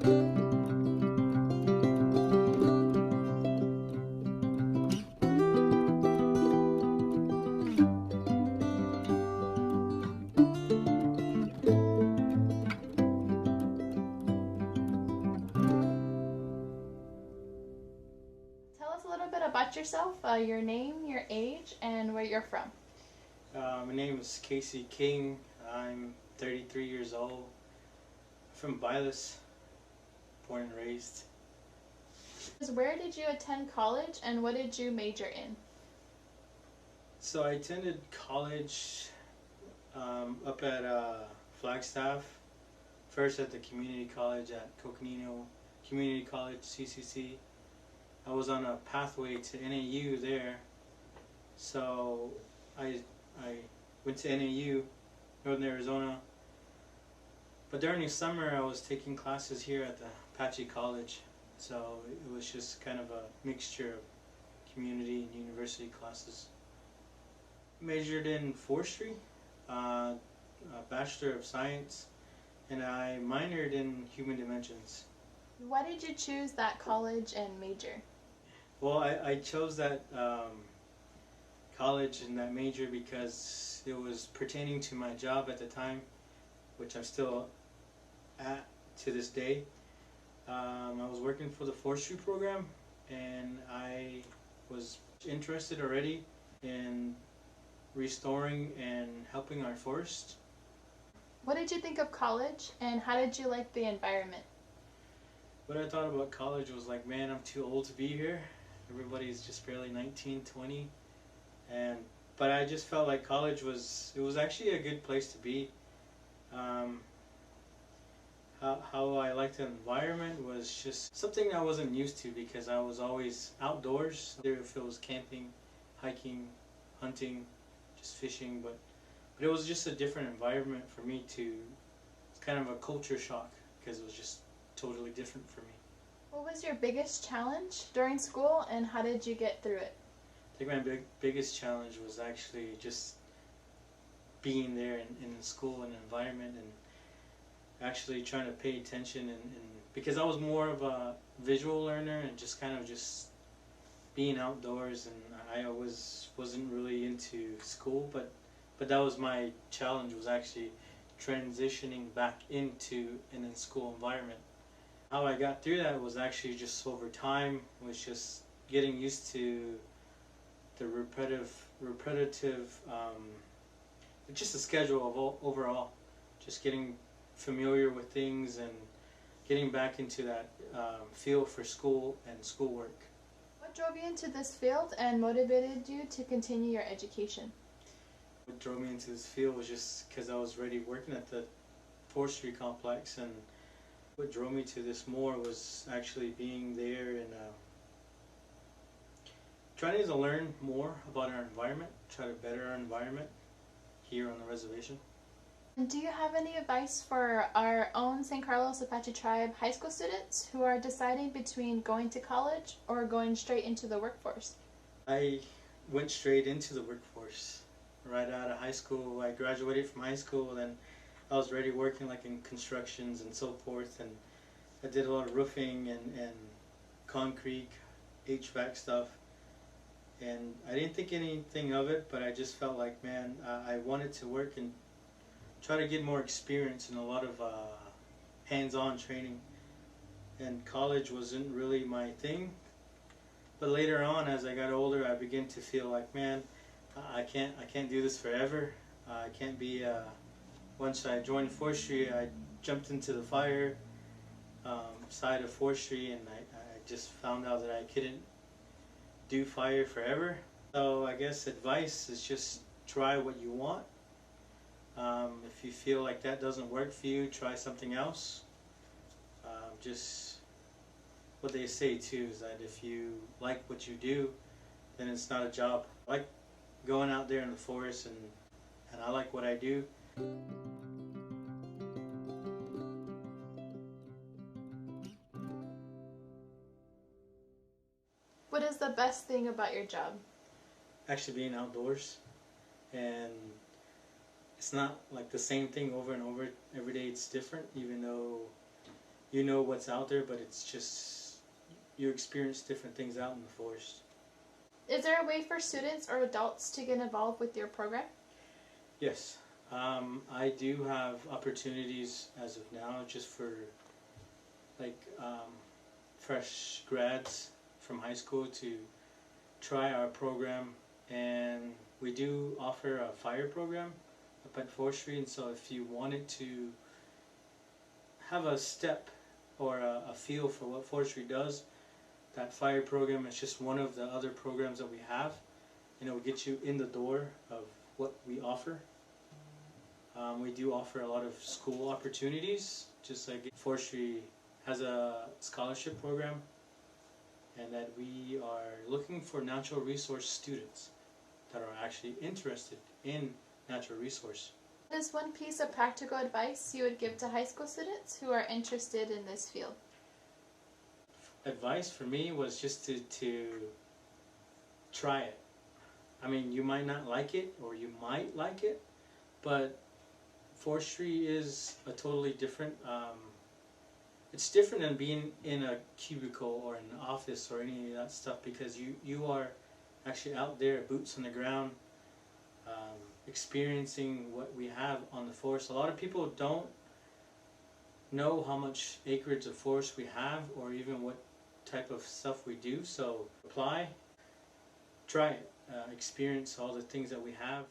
Tell us a little bit about yourself, your name, your age, and where you're from. My name is Kasey King. I'm 33 years old. From Bylas, born and raised. Where did you attend college and what did you major in? So I attended college up at Flagstaff, first at the community college at Coconino Community College, CCC. I was on a pathway to NAU there, so I went to NAU, Northern Arizona. But during the summer I was taking classes here at the Apache College, so it was just kind of a mixture of community and university classes. Majored in forestry, a Bachelor of Science, and I minored in human dimensions. Why did you choose that college and major? Well, I chose that college and that major because it was pertaining to my job at the time, which I'm still at to this day. I was working for the forestry program, and I was interested already in restoring and helping our forest. What did you think of college and how did you like the environment? What I thought about college was like, man, I'm too old to be here. Everybody's just barely 19, 20. But I just felt like college was actually a good place to be. How I liked the environment was just something I wasn't used to because I was always outdoors. Either if it was camping, hiking, hunting, just fishing, but it was just a different environment for me to. It's kind of a culture shock because it was just totally different for me. What was your biggest challenge during school and how did you get through it? I think my biggest challenge was actually just being there in the school and environment and actually trying to pay attention and because I was more of a visual learner and just kind of just being outdoors, and I wasn't really into school, but that was my challenge, was actually transitioning back into an in-school environment. How I got through that was actually just over time, was just getting used to the repetitive just the schedule of overall, just getting familiar with things and getting back into that feel for school and schoolwork. What drove you into this field and motivated you to continue your education? What drove me into this field was just because I was already working at the forestry complex, and what drove me to this more was actually being there and trying to learn more about our environment, try to better our environment here on the reservation. Do you have any advice for our own San Carlos Apache Tribe high school students who are deciding between going to college or going straight into the workforce? I went straight into the workforce. Right out of high school, I graduated from high school, and I was already working like in constructions and so forth, and I did a lot of roofing and concrete, HVAC stuff, and I didn't think anything of it, but I just felt like, man, I wanted to work and try to get more experience in a lot of hands-on training, and college wasn't really my thing. But later on, as I got older, I began to feel like, man, I can't do this forever. I can't be. Once I joined forestry, I jumped into the fire side of forestry, and I just found out that I couldn't do fire forever. So I guess advice is just try what you want. If you feel like that doesn't work for you, try something else. Just what they say too is that if you like what you do, then it's not a job. I like going out there in the forest, and I like what I do. What is the best thing about your job? Actually being outdoors, and it's not like the same thing over and over. Every day it's different, even though you know what's out there, but it's just you experience different things out in the forest. Is there a way for students or adults to get involved with your program? Yes, I do have opportunities as of now, just for like fresh grads from high school to try our program, and we do offer a fire program up at Forestry, and so if you wanted to have a step or a feel for what forestry does, that fire program is just one of the other programs that we have, and it will get you in the door of what we offer. We do offer a lot of school opportunities, just like forestry has a scholarship program, and that we are looking for natural resource students that are actually interested in natural resource. What is one piece of practical advice you would give to high school students who are interested in this field? Advice for me was just to try it. I mean, you might not like it, or you might like it, but forestry is a totally different, it's different than being in a cubicle or an office or any of that stuff, because you are actually out there, boots on the ground, experiencing what we have on the forest. A lot of people don't know how much acreage of forest we have, or even what type of stuff we do. So apply, try it, experience all the things that we have.